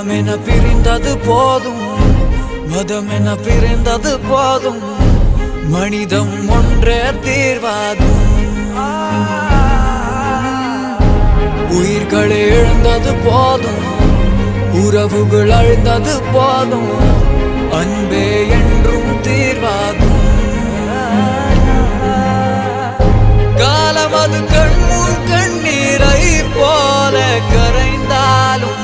மதமென பிரிந்தது போதும், மதமென பிரிந்தது போதும், மனிதம் ஒன்றே தீர்வாகும். உயிர்களை இழந்தது போதும், உறவுகள் அழிந்தது போதும், அன்பே என்றும் தீர்வாகும். காலம் அது கண்முன் கண்ணீரை போல கரைந்தாலும்